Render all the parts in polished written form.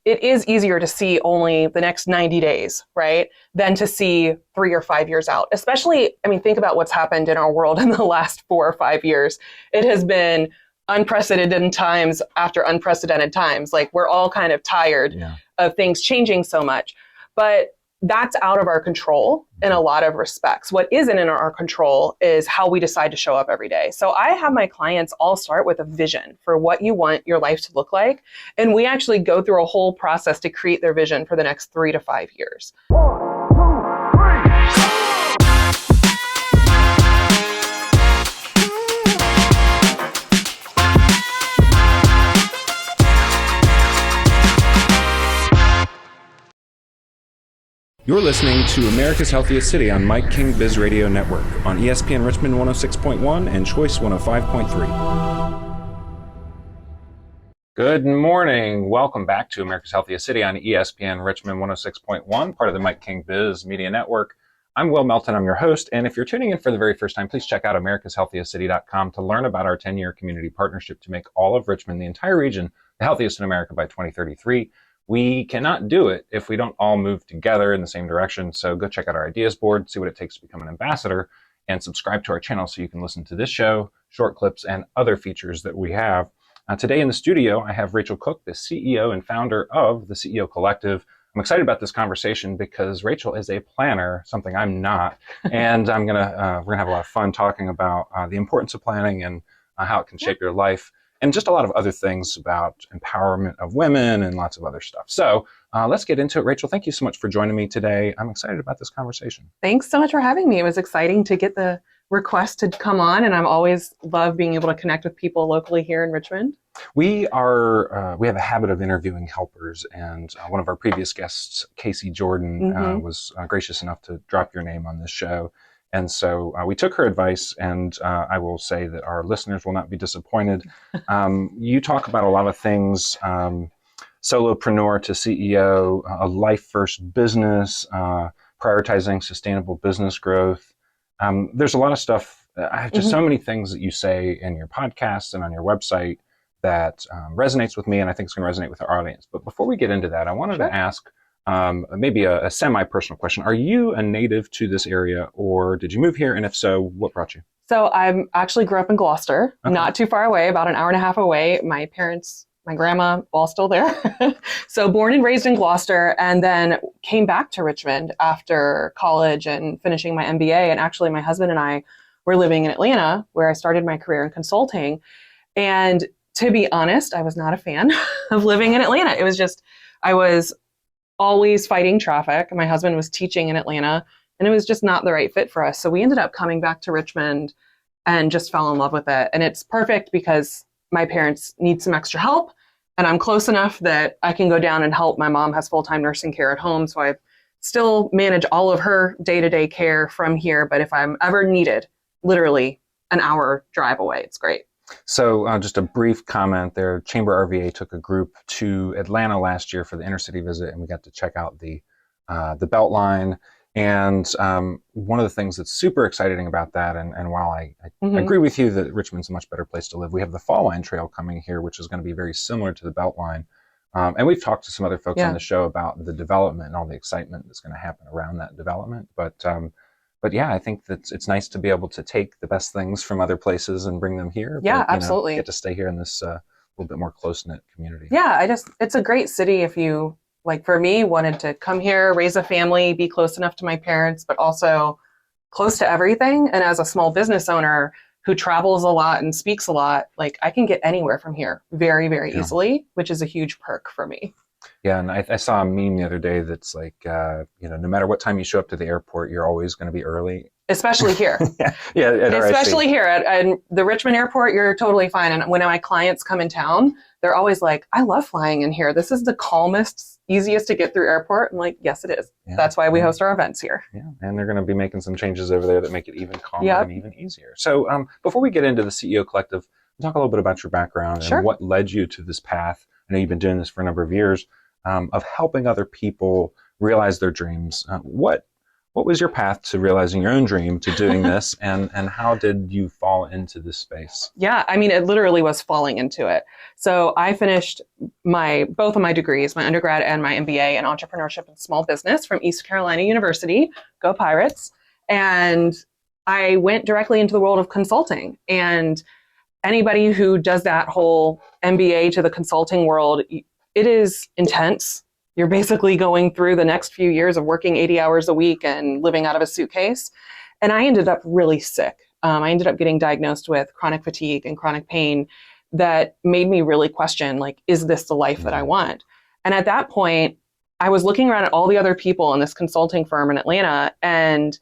it is easier to see only the next 90 days, right? Than to see 3 or 5 years out. Especially, I mean, think about what's happened in our world in the last 4 or 5 years. It has been unprecedented times after unprecedented times. Like, we're all kind of tired of things changing so much. But that's out of our control in a lot of respects. What isn't in our control is how we decide to show up every day. So I have my clients all start with a vision for what you want your life to look like. And we actually go through a whole process to create their vision for the next 3 to 5 years. You're listening to America's Healthiest City on Mike King Biz Radio Network on ESPN Richmond 106.1 and Choice 105.3. Good morning. Welcome back to America's Healthiest City on ESPN Richmond 106.1, part of the Mike King Biz Media Network. I'm Will Melton. I'm your host. And if you're tuning in for the very first time, please check out americashealthiestcity.com to learn about our 10-year community partnership to make all of Richmond, the entire region, the healthiest in America by 2033. We cannot do it if we don't all move together in the same direction. So go check out our ideas board, see what it takes to become an ambassador, and subscribe to our channel so you can listen to this show, short clips, and other features that we have. Today in the studio, I have Racheal Cook, the CEO and founder of the CEO Collective. I'm excited about this conversation because Racheal is a planner, something I'm not, and we're gonna have a lot of fun talking about the importance of planning and how it can shape your life, and just a lot of other things about empowerment of women and lots of other stuff. So let's get into it. Racheal, thank you so much for joining me today. I'm excited about this conversation. Thanks so much for having me. It was exciting to get the request to come on, and I'm always love being able to connect with people locally here in Richmond. We have a habit of interviewing helpers, and one of our previous guests, Casey Jordan, was gracious enough to drop your name on this show. And so we took her advice, and I will say that our listeners will not be disappointed. You talk about a lot of things, solopreneur to CEO, a life-first business, prioritizing sustainable business growth. There's a lot of stuff. I have just so many things that you say in your podcast and on your website that resonates with me, and I think it's going to resonate with our audience. But before we get into that, I wanted to ask maybe a semi-personal question. Are you a native to this area, or did you move here? And if so, what brought you? So I actually grew up in Gloucester, not too far away, about an hour and a half away. My parents, my grandma, all still there. So born and raised in Gloucester, and then came back to Richmond after college and finishing my MBA. And actually my husband and I were living in Atlanta, where I started my career in consulting. And to be honest, I was not a fan of living in Atlanta. It was just, I was always fighting traffic. My husband was teaching in Atlanta, and it was just not the right fit for us. So we ended up coming back to Richmond and just fell in love with it. And it's perfect because my parents need some extra help, and I'm close enough that I can go down and help. My mom has full-time nursing care at home, so I still manage all of her day-to-day care from here. But if I'm ever needed, literally an hour drive away, it's great. So just a brief comment there. Chamber RVA took a group to Atlanta last year for the intercity visit, and we got to check out the Beltline. And one of the things that's super exciting about that, and while I agree with you that Richmond's a much better place to live, we have the Fall Line Trail coming here, which is going to be very similar to the Beltline. And we've talked to some other folks on the show about the development and all the excitement that's going to happen around that development. But yeah, I think that it's nice to be able to take the best things from other places and bring them here. Yeah, but, absolutely. Get to stay here in this little bit more close-knit community. Yeah, it's a great city if you, like for me, wanted to come here, raise a family, be close enough to my parents, but also close to everything. And as a small business owner who travels a lot and speaks a lot, like I can get anywhere from here very, very easily, which is a huge perk for me. Yeah, and I saw a meme the other day that's like, no matter what time you show up to the airport, you're always going to be early. Especially here. yeah, especially here at the Richmond airport, you're totally fine. And when my clients come in town, they're always like, I love flying in here. This is the calmest, easiest to get through airport. I'm like, yes, it is. Yeah, that's why we host our events here. Yeah, and they're going to be making some changes over there that make it even calmer and even easier. So before we get into the CEO Collective, talk a little bit about your background and what led you to this path. I know you've been doing this for a number of years, of helping other people realize their dreams. What what was your path to realizing your own dream, to doing this, and how did you fall into this space? Yeah, I mean, it literally was falling into it. So I finished both of my degrees, my undergrad and my MBA in entrepreneurship and small business from East Carolina University. Go Pirates. And I went directly into the world of consulting. And anybody who does that whole MBA to the consulting world, it is intense. You're basically going through the next few years of working 80 hours a week and living out of a suitcase. And I ended up really sick. I ended up getting diagnosed with chronic fatigue and chronic pain that made me really question, like, is this the life that I want? And at that point, I was looking around at all the other people in this consulting firm in Atlanta and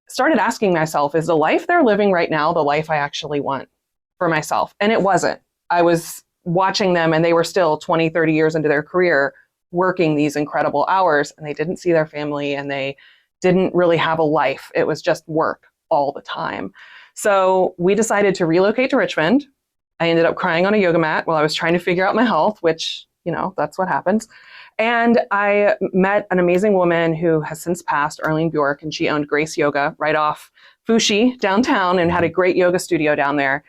started asking myself, is the life they're living right now the life I actually want for myself? And it wasn't. I was watching them and they were still 20, 30 years into their career working these incredible hours, and they didn't see their family and they didn't really have a life. It was just work all the time. So we decided to relocate to Richmond. I ended up crying on a yoga mat while I was trying to figure out my health, which, that's what happens. And I met an amazing woman who has since passed, Arlene Bjork, and she owned Grace Yoga right off Fushi downtown and had a great yoga studio down there.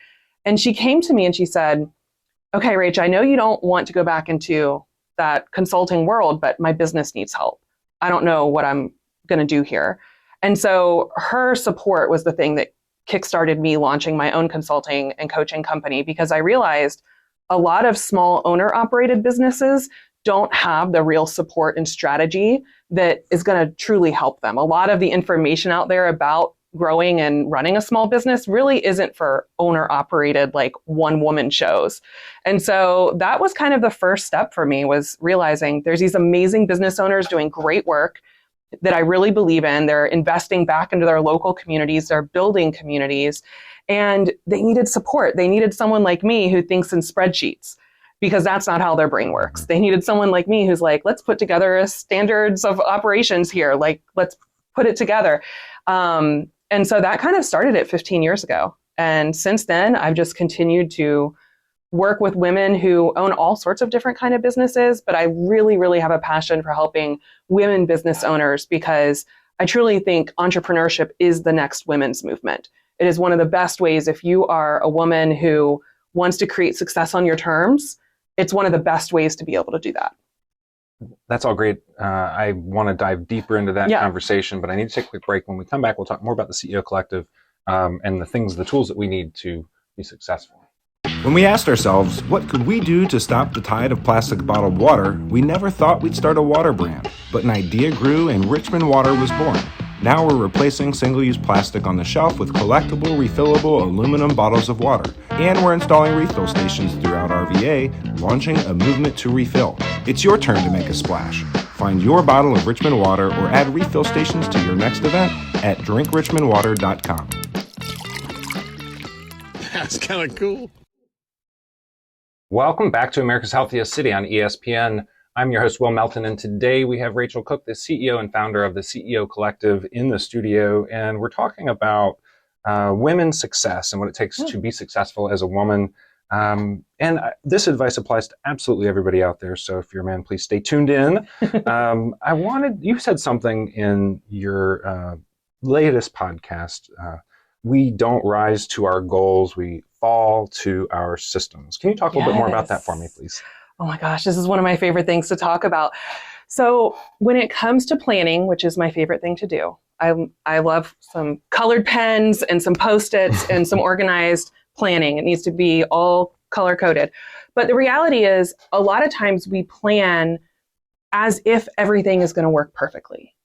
And she came to me and she said, okay, Rach, I know you don't want to go back into that consulting world, but my business needs help. I don't know what I'm going to do here. And so her support was the thing that kickstarted me launching my own consulting and coaching company, because I realized a lot of small owner-operated businesses don't have the real support and strategy that is going to truly help them. A lot of the information out there about growing and running a small business really isn't for owner-operated, like one-woman shows. And so that was kind of the first step for me, was realizing there's these amazing business owners doing great work that I really believe in. They're investing back into their local communities, they're building communities, and they needed support. They needed someone like me who thinks in spreadsheets, because that's not how their brain works. They needed someone like me who's like, let's put together a standards of operations here. Like, let's put it together. And so that kind of started it 15 years ago. And since then, I've just continued to work with women who own all sorts of different kind of businesses. But I really, really have a passion for helping women business owners, because I truly think entrepreneurship is the next women's movement. It is one of the best ways. If you are a woman who wants to create success on your terms, it's one of the best ways to be able to do that. That's all great. I want to dive deeper into that conversation, but I need to take a quick break. When we come back, we'll talk more about the CEO Collective and the tools that we need to be successful. When we asked ourselves, what could we do to stop the tide of plastic bottled water, we never thought we'd start a water brand. But an idea grew and Richmond Water was born. Now we're replacing single-use plastic on the shelf with collectible, refillable aluminum bottles of water. And we're installing refill stations throughout RVA, launching a movement to refill. It's your turn to make a splash. Find your bottle of Richmond Water or add refill stations to your next event at drinkrichmondwater.com. That's kind of cool. Welcome back to America's Healthiest City on ESPN. I'm your host, Will Melton, and today we have Racheal Cook, the CEO and founder of the CEO Collective, in the studio, and we're talking about women's success and what it takes to be successful as a woman. This advice applies to absolutely everybody out there, so if you're a man, please stay tuned in. You said something in your latest podcast, we don't rise to our goals, we fall to our systems. Can you talk a little bit more about that for me, please? Oh my gosh, this is one of my favorite things to talk about. So when it comes to planning, which is my favorite thing to do, I love some colored pens and some Post-its and some organized planning. It needs to be all color coded. But the reality is, a lot of times we plan as if everything is going to work perfectly.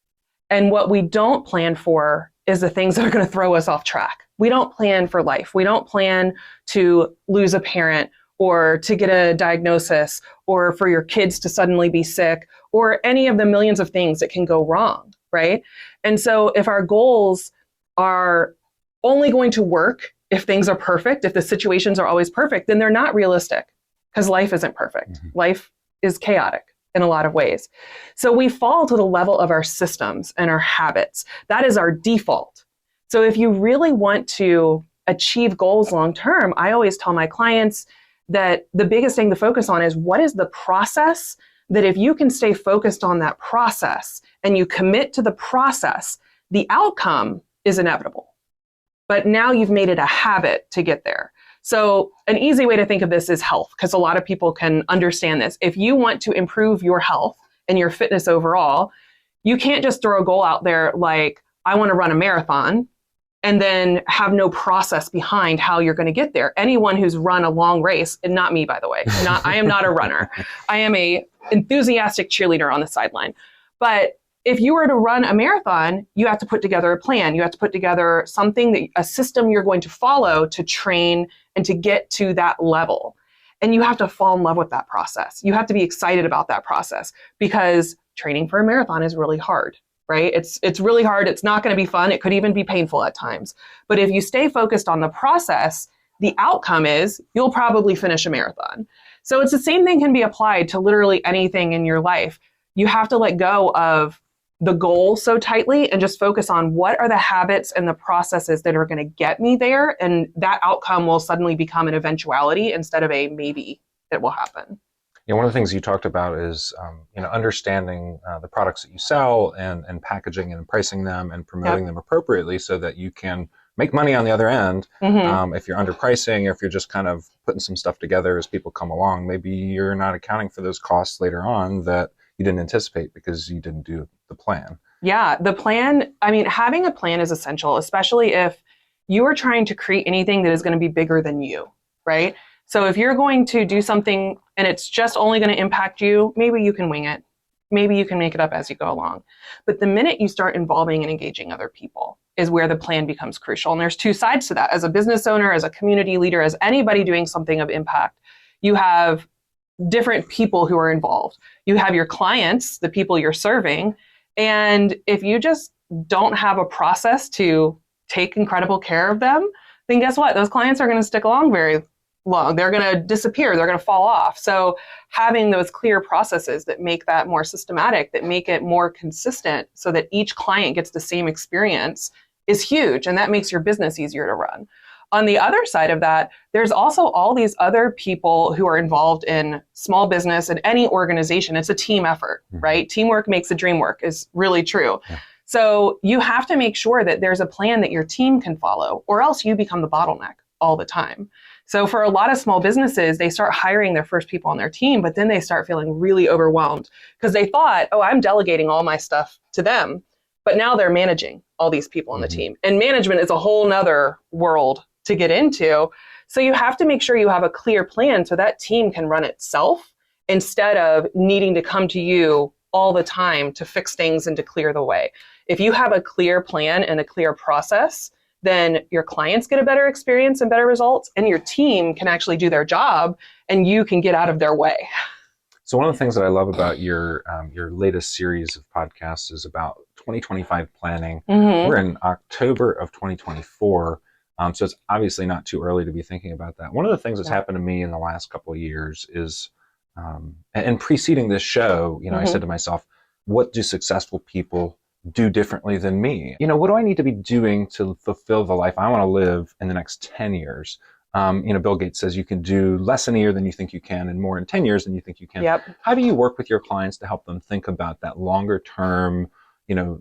And what we don't plan for is the things that are going to throw us off track. We don't plan for life. We don't plan to lose a parent or to get a diagnosis or for your kids to suddenly be sick or any of the millions of things that can go wrong, right? And so if our goals are only going to work if things are perfect, if the situations are always perfect, then they're not realistic, because life isn't perfect. Mm-hmm. Life is chaotic in a lot of ways. So we fall to the level of our systems and our habits. That is our default. So if you really want to achieve goals long term, I always tell my clients that the biggest thing to focus on is, what is the process that if you can stay focused on that process and you commit to the process, The outcome is inevitable, but now you've made it a habit to get there. So an easy way to think of this is health, because a lot of people can understand this. If you want to improve your health and your fitness overall, you can't just throw a goal out there like, I want to run a marathon, and then have no process behind how you're going to get there. Anyone who's run a long race, and not me, by the way, I am not a runner. I am a enthusiastic cheerleader on the sideline. But if you were to run a marathon, you have to put together a plan. You have to put together a system you're going to follow to train and to get to that level. And you have to fall in love with that process. You have to be excited about that process, because training for a marathon is really hard, right? It's really hard. It's not going to be fun. It could even be painful at times. But if you stay focused on the process, the outcome is you'll probably finish a marathon. So it's the same thing can be applied to literally anything in your life. You have to let go of the goal so tightly and just focus on what are the habits and the processes that are going to get me there. And that outcome will suddenly become an eventuality instead of a maybe it will happen. Yeah, one of the things you talked about is, understanding the products that you sell and packaging and pricing them and promoting them appropriately so that you can make money on the other end. If you're underpricing, or if you're just kind of putting some stuff together as people come along, maybe you're not accounting for those costs later on that you didn't anticipate because you didn't do the plan. Yeah, the plan, having a plan is essential, especially if you are trying to create anything that is going to be bigger than you, right? So if you're going to do something and it's just only going to impact you, maybe you can wing it. Maybe you can make it up as you go along. But the minute you start involving and engaging other people is where the plan becomes crucial. And there's two sides to that. As a business owner, as a community leader, as anybody doing something of impact, you have different people who are involved. You have your clients, the people you're serving. And if you just don't have a process to take incredible care of them, then guess what? Those clients are going to stick along very long. They're going to disappear. They're going to fall off. So having those clear processes that make that more systematic, that make it more consistent so that each client gets the same experience is huge. And that makes your business easier to run. On the other side of that, there's also all these other people who are involved in small business and any organization. It's a team effort, right? Teamwork makes the dream work is really true. Yeah. So you have to make sure that there's a plan that your team can follow, or else you become the bottleneck all the time. So for a lot of small businesses, they start hiring their first people on their team, but then they start feeling really overwhelmed because they thought, oh, I'm delegating all my stuff to them. But now they're managing all these people on the team. And management is a whole nother world to get into. So you have to make sure you have a clear plan so that team can run itself instead of needing to come to you all the time to fix things and to clear the way. If you have a clear plan and a clear process, then your clients get a better experience and better results, and your team can actually do their job and you can get out of their way. So one of the things that I love about your latest series of podcasts is about 2025 planning. We're in October of 2024. So it's obviously not too early to be thinking about that. One of the things that's happened to me in the last couple of years is, and preceding this show, I said to myself, what do successful people do differently than me? What do I need to be doing to fulfill the life I want to live in the next 10 years? Bill Gates says you can do less in a year than you think you can and more in 10 years than you think you can. Yep. How do you work with your clients to help them think about that longer term,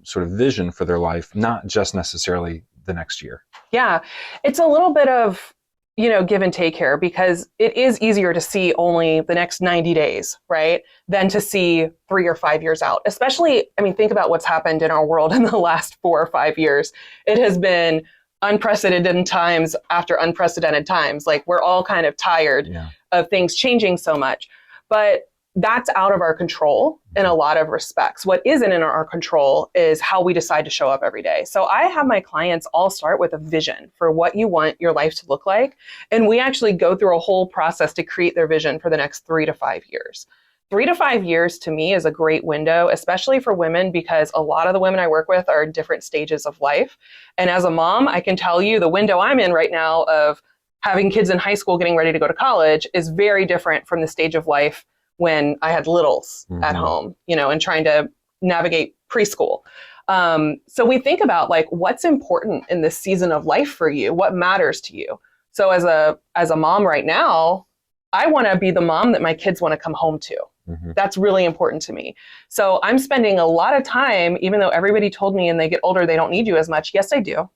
sort of vision for their life, not just necessarily the next year? Yeah, it's a little bit of, give and take here, because it is easier to see only the next 90 days, right? Than to see 3 or 5 years out. Especially, think about what's happened in our world in the last 4 or 5 years. It has been unprecedented times after unprecedented times. Like, we're all kind of tired of things changing so much. But that's out of our control in a lot of respects. What isn't in our control is how we decide to show up every day. So I have my clients all start with a vision for what you want your life to look like. And we actually go through a whole process to create their vision for the next 3 to 5 years. 3 to 5 years to me is a great window, especially for women, because a lot of the women I work with are in different stages of life. And as a mom, I can tell you the window I'm in right now of having kids in high school getting ready to go to college is very different from the stage of life when I had littles at home, and trying to navigate preschool. So we think about what's important in this season of life for you, what matters to you. So as a mom right now, I want to be the mom that my kids want to come home to. That's really important to me. So I'm spending a lot of time, even though everybody told me and they get older, they don't need you as much. Yes, they do.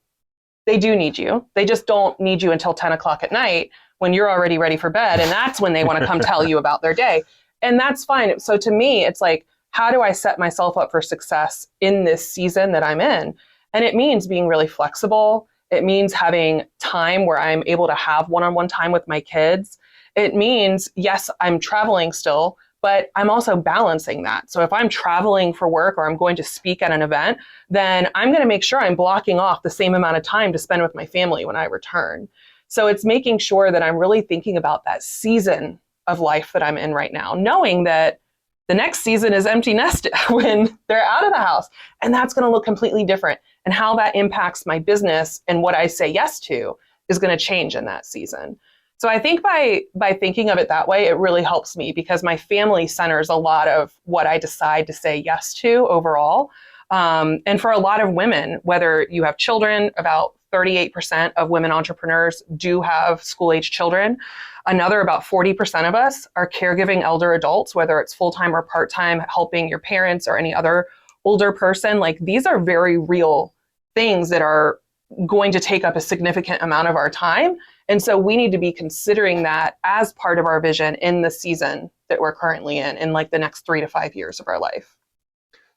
They do need you. They just don't need you until 10 o'clock at night when you're already ready for bed. And that's when they want to come tell you about their day. And that's fine. So to me, it's like, how do I set myself up for success in this season that I'm in? And it means being really flexible. It means having time where I'm able to have one-on-one time with my kids. It means, yes, I'm traveling still, but I'm also balancing that. So if I'm traveling for work or I'm going to speak at an event, then I'm going to make sure I'm blocking off the same amount of time to spend with my family when I return. So it's making sure that I'm really thinking about that season of life that I'm in right now, knowing that the next season is empty nest when they're out of the house. And that's going to look completely different. And how that impacts my business and what I say yes to is going to change in that season. So I think by thinking of it that way, it really helps me because my family centers a lot of what I decide to say yes to overall. And for a lot of women, whether you have children, about 38% of women entrepreneurs do have school-age children. Another about 40% of us are caregiving elder adults, whether it's full-time or part-time, helping your parents or any other older person. Like these are very real things that are going to take up a significant amount of our time. And so we need to be considering that as part of our vision in the season that we're currently in like the next 3 to 5 years of our life.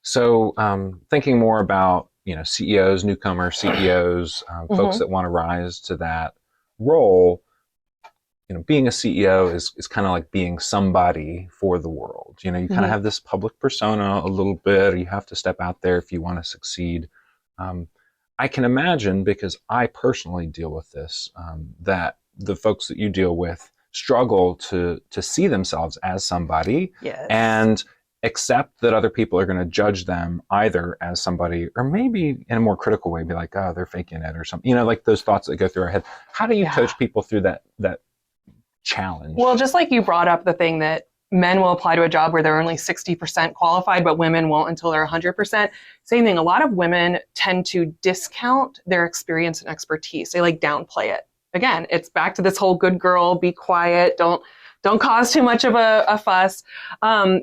So thinking more about, CEOs, newcomer CEOs, folks that want to rise to that role, being a CEO is kind of like being somebody for the world. You kind of have this public persona a little bit, or you have to step out there if you want to succeed. I can imagine, because I personally deal with this, that the folks that you deal with struggle to see themselves as somebody and accept that other people are going to judge them either as somebody or maybe in a more critical way, be like, oh, they're faking it or something, like those thoughts that go through our head. How do you coach people through that challenge? Well, just like you brought up the thing that men will apply to a job where they're only 60% qualified, but women won't until they're 100%. Same thing. A lot of women tend to discount their experience and expertise. They downplay it. Again, it's back to this whole good girl, be quiet, don't cause too much of a fuss.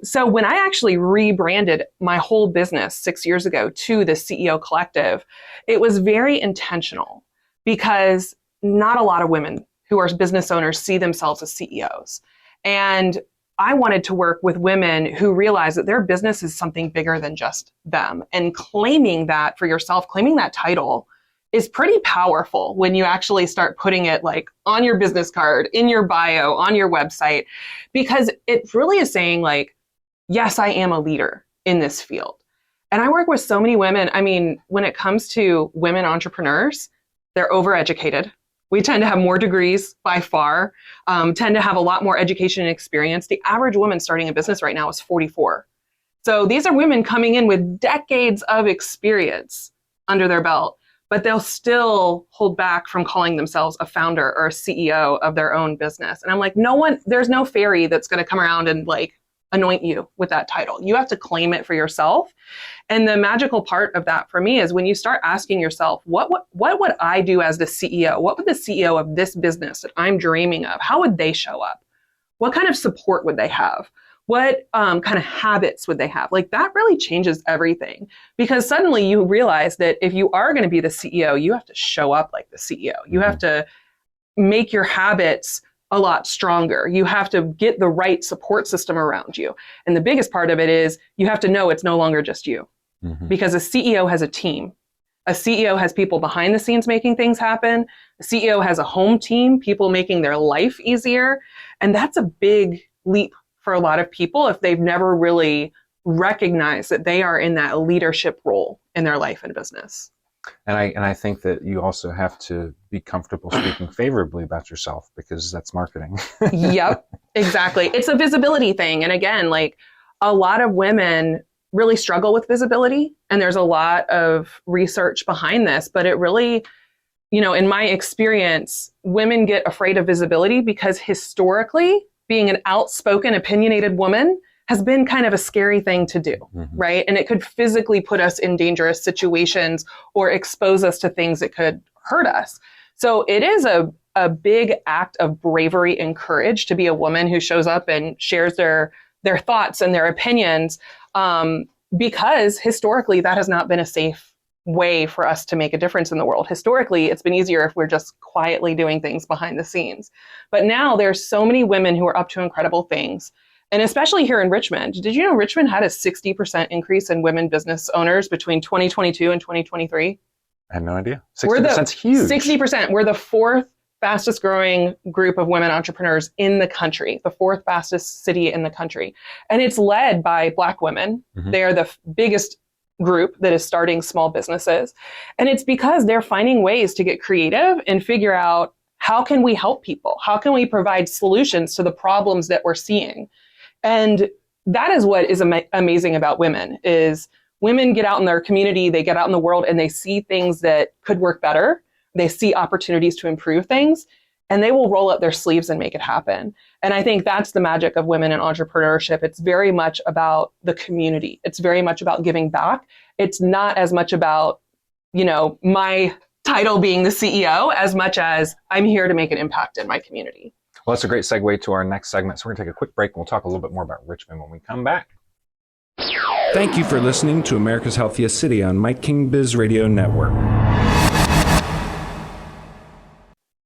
So when I actually rebranded my whole business 6 years ago to the CEO Collective, it was very intentional because not a lot of women who are business owners see themselves as CEOs. And I wanted to work with women who realize that their business is something bigger than just them. And claiming that for yourself, claiming that title is pretty powerful when you actually start putting it on your business card, in your bio, on your website, because it really is saying yes, I am a leader in this field. And I work with so many women. I mean, when it comes to women entrepreneurs, they're overeducated. We tend to have more degrees by far, tend to have a lot more education and experience. The average woman starting a business right now is 44. So these are women coming in with decades of experience under their belt, but they'll still hold back from calling themselves a founder or a CEO of their own business. And I'm like, there's no fairy that's going to come around and anoint you with that title. You have to claim it for yourself. And the magical part of that for me is when you start asking yourself, what would I do as the CEO? What would the CEO of this business that I'm dreaming of, how would they show up? What kind of support would they have? What kind of habits would they have? That really changes everything, because suddenly you realize that if you are going to be the CEO, you have to show up like the CEO. You have to make your habits a lot stronger. You have to get the right support system around you. And the biggest part of it is you have to know it's no longer just you, because a CEO has a team. A CEO has people behind the scenes making things happen. A CEO has a home team, people making their life easier. And that's a big leap for a lot of people if they've never really recognized that they are in that leadership role in their life and business. And I think that you also have to be comfortable speaking favorably about yourself, because that's marketing. Yep, exactly. It's a visibility thing. And again, a lot of women really struggle with visibility, and there's a lot of research behind this, but it really, in my experience, women get afraid of visibility because historically being an outspoken, opinionated woman has been kind of a scary thing to do, right? And it could physically put us in dangerous situations or expose us to things that could hurt us. So it is a big act of bravery and courage to be a woman who shows up and shares their their thoughts and their opinions, because historically that has not been a safe way for us to make a difference in the world. Historically, it's been easier if we're just quietly doing things behind the scenes. But now there's so many women who are up to incredible things. And especially here in Richmond. Did you know Richmond had a 60% increase in women business owners between 2022 and 2023? I had no idea. 60%'s huge. 60%. We're the fourth fastest growing group of women entrepreneurs in the country, the fourth fastest city in the country. And it's led by Black women. Mm-hmm. They are the biggest group that is starting small businesses. And it's because they're finding ways to get creative and figure out, how can we help people? How can we provide solutions to the problems that we're seeing? And that is what is amazing about women, is women get out in their community, they get out in the world, and they see things that could work better. They see opportunities to improve things, and they will roll up their sleeves and make it happen. And I think that's the magic of women in entrepreneurship. It's very much about the community. It's very much about giving back. It's not as much about, my title being the CEO, as much as I'm here to make an impact in my community. Well, that's a great segue to our next segment. So we're going to take a quick break and we'll talk a little bit more about Richmond when we come back. Thank you for listening to America's Healthiest City on Mike King Biz Radio Network.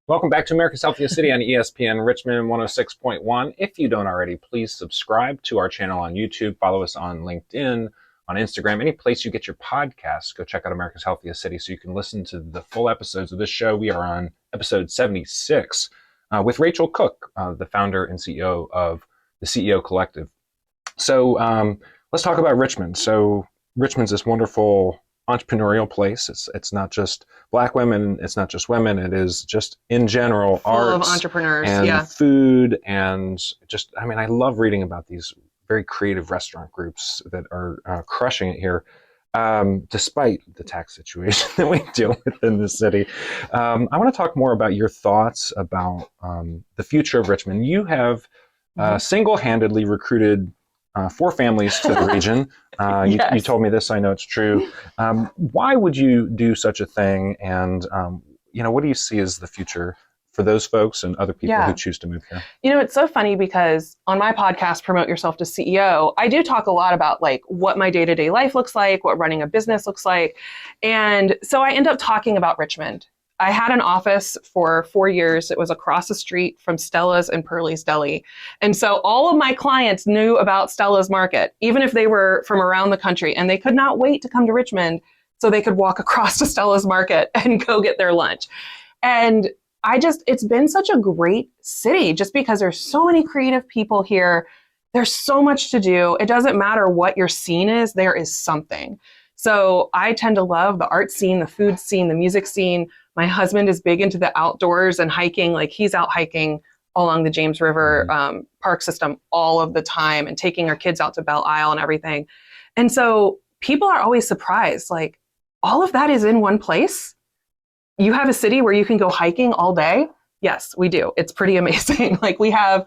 Welcome back to America's Healthiest City on ESPN Richmond 106.1. If you don't already, please subscribe to our channel on YouTube. Follow us on LinkedIn, on Instagram, any place you get your podcasts. Go check out America's Healthiest City so you can listen to the full episodes of this show. We are on episode 76. With Racheal Cook, the founder and CEO of the CEO Collective. So let's talk about Richmond. So Richmond's this wonderful entrepreneurial place. It's not just Black women. It's not just women. It is just in general full arts of entrepreneurs and food and just. I mean, I love reading about these very creative restaurant groups that are crushing it here. Despite the tax situation that we deal with in the city. I want to talk more about your thoughts about the future of Richmond. You have single-handedly recruited 4 families to the region. Yes. You told me this, I know it's true. Why would you do such a thing? And, what do you see as the future for those folks and other people who choose to move here? It's so funny because on my podcast, Promote Yourself to CEO, I do talk a lot about what my day-to-day life looks like, what running a business looks like. And so I end up talking about Richmond. I had an office for 4 years. It was across the street from Stella's and Pearlie's Deli. And so all of my clients knew about Stella's Market, even if they were from around the country, and they could not wait to come to Richmond so they could walk across to Stella's Market and go get their lunch. And it's been such a great city just because there's so many creative people here. There's so much to do. It doesn't matter what your scene is, there is something. So I tend to love the art scene, the food scene, the music scene. My husband is big into the outdoors and hiking. He's out hiking along the James River park system all of the time and taking our kids out to Belle Isle and everything. And so people are always surprised, all of that is in one place. You have a city where you can go hiking all day? Yes, we do. It's pretty amazing. We have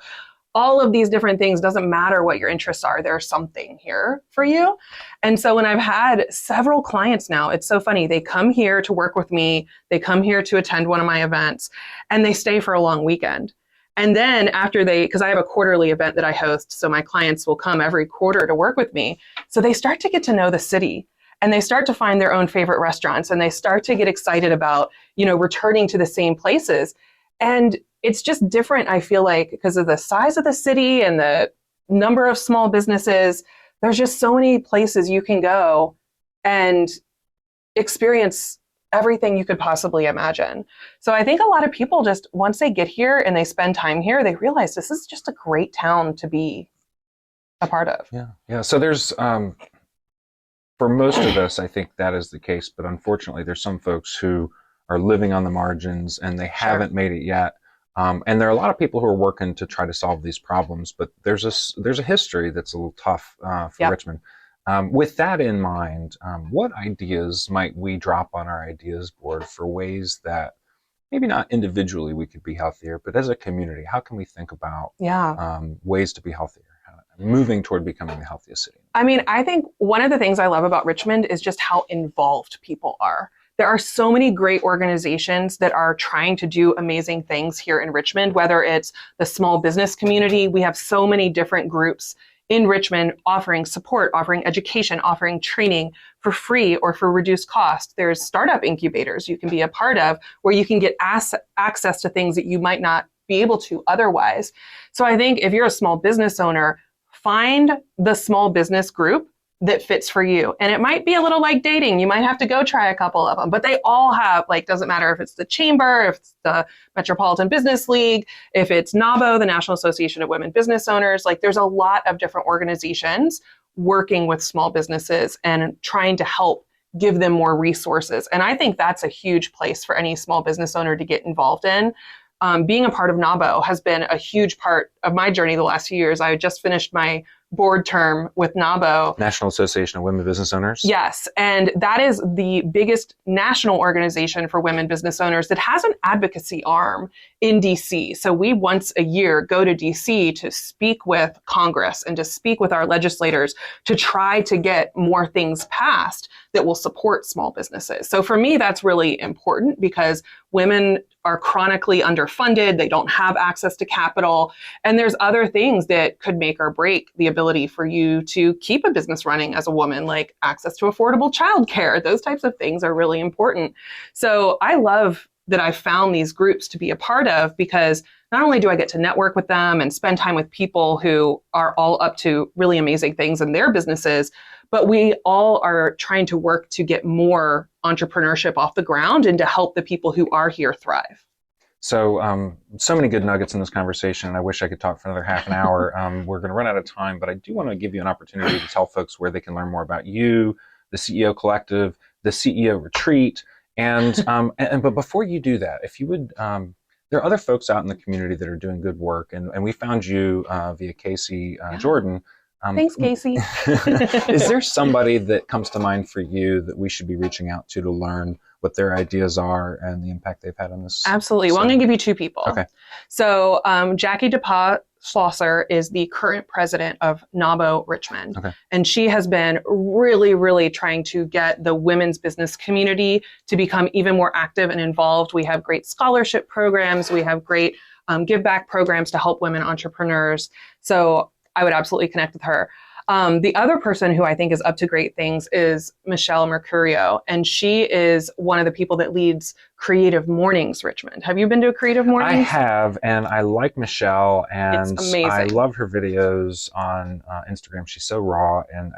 all of these different things. Doesn't matter what your interests are. There's something here for you. And so when I've had several clients now, it's so funny. They come here to work with me. They come here to attend one of my events and they stay for a long weekend. And then after because I have a quarterly event that I host, so my clients will come every quarter to work with me. So they start to get to know the city. And they start to find their own favorite restaurants and they start to get excited about, returning to the same places. And it's just different, I feel like, because of the size of the city and the number of small businesses. There's just so many places you can go and experience everything you could possibly imagine. So I think a lot of people just, once they get here and they spend time here, they realize this is just a great town to be a part of. Yeah. So there's... For most of us, I think that is the case, but unfortunately, there's some folks who are living on the margins and they haven't made it yet. And there are a lot of people who are working to try to solve these problems, but there's a history that's a little tough for Richmond. With that in mind, what ideas might we drop on our ideas board for ways that maybe not individually we could be healthier, but as a community, how can we think about ways to be healthier? Moving toward becoming the healthiest city? I think one of the things I love about Richmond is just how involved people are. There are so many great organizations that are trying to do amazing things here in Richmond, whether it's the small business community. We have so many different groups in Richmond offering support, offering education, offering training for free or for reduced cost. There's startup incubators you can be a part of where you can get access to things that you might not be able to otherwise. So I think if you're a small business owner, find the small business group that fits for you. And it might be a little like dating. You might have to go try a couple of them, but they all have, like, doesn't matter if it's the chamber, if it's the Metropolitan Business League, if it's NABO, the National Association of Women Business Owners, like there's a lot of different organizations working with small businesses and trying to help give them more resources. And I think that's a huge place for any small business owner to get involved in. Being a part of NABO has been a huge part of my journey the last few years. I just finished my board term with NABO. National Association of Women Business Owners. Yes. And that is the biggest national organization for women business owners that has an advocacy arm in DC. So we once a year go to DC to speak with Congress and to speak with our legislators to try to get more things passed that will support small businesses. So for me, that's really important because women are chronically underfunded. They don't have access to capital. And there's other things that could make or break the ability for you to keep a business running as a woman, like access to affordable childcare. Those types of things are really important. So I love that I found these groups to be a part of because not only do I get to network with them and spend time with people who are all up to really amazing things in their businesses, but we all are trying to work to get more entrepreneurship off the ground and to help the people who are here thrive. So, so many good nuggets in this conversation. I wish I could talk for another half an hour. We're going to run out of time, but I do want to give you an opportunity to tell folks where they can learn more about you, the CEO Collective, the CEO Retreat, but before you do that, if you would, there are other folks out in the community that are doing good work, and we found you via Casey Jordan. Thanks, Casey. Is there somebody that comes to mind for you that we should be reaching out to learn what their ideas are and the impact they've had on this? Absolutely. Well, I'm going to give you two people. Okay. So Jackie DePaul Schlosser is the current president of NABO Richmond. Okay. And she has been really, really trying to get the women's business community to become even more active and involved. We have great scholarship programs. We have great give back programs to help women entrepreneurs. So I would absolutely connect with her. The other person who I think is up to great things is Michelle Mercurio, and she is one of the people that leads Creative Mornings Richmond. Have you been to a Creative Mornings? I have, and I like Michelle, and it's amazing. I love her videos on Instagram. She's so raw, and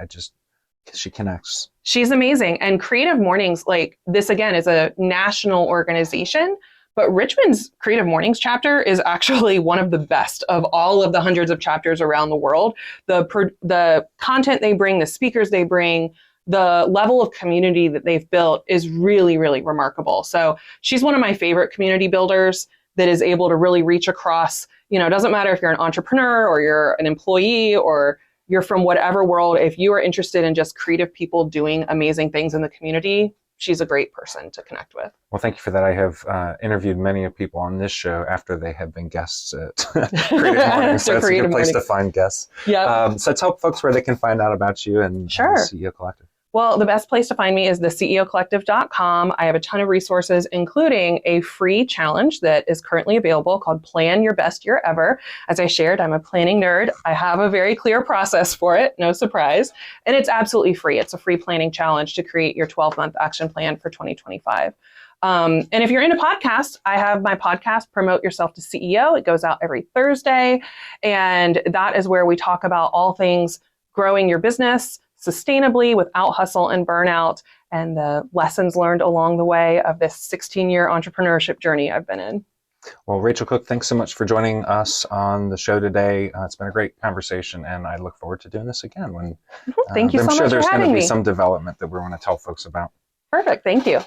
she connects. She's amazing. And Creative Mornings, like this again, is a national organization. But Richmond's Creative Mornings chapter is actually one of the best of all of the hundreds of chapters around the world. The content they bring, the speakers they bring, the level of community that they've built is really, really remarkable. So she's one of my favorite community builders that is able to really reach across, it doesn't matter if you're an entrepreneur or you're an employee or you're from whatever world. If you are interested in just creative people doing amazing things in the community, she's a great person to connect with. Well, thank you for that. I have interviewed many of people on this show after they have been guests at Creative Mornings. So that's a good place to find guests. Yeah. So tell folks where they can find out about you and the CEO Collective. Well, the best place to find me is the ceocollective.com. I have a ton of resources, including a free challenge that is currently available called Plan Your Best Year Ever. As I shared, I'm a planning nerd. I have a very clear process for it, no surprise. And it's absolutely free. It's a free planning challenge to create your 12-month action plan for 2025. And if you're into podcasts, I have my podcast, Promote Yourself to CEO. It goes out every Thursday. And that is where we talk about all things growing your business sustainably without hustle and burnout, and the lessons learned along the way of this 16-year entrepreneurship journey I've been in. Well, Racheal Cook, thanks so much for joining us on the show today. It's been a great conversation, and I look forward to doing this again. When Thank you so much for having me. I'm sure there's going to be some development that we want to tell folks about. Perfect. Thank you.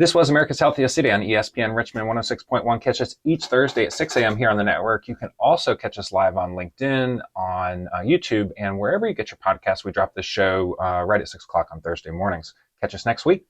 This was America's Healthiest City on ESPN Richmond 106.1. Catch us each Thursday at 6 a.m. here on the network. You can also catch us live on LinkedIn, on YouTube, and wherever you get your podcasts. We drop the show right at 6 o'clock on Thursday mornings. Catch us next week.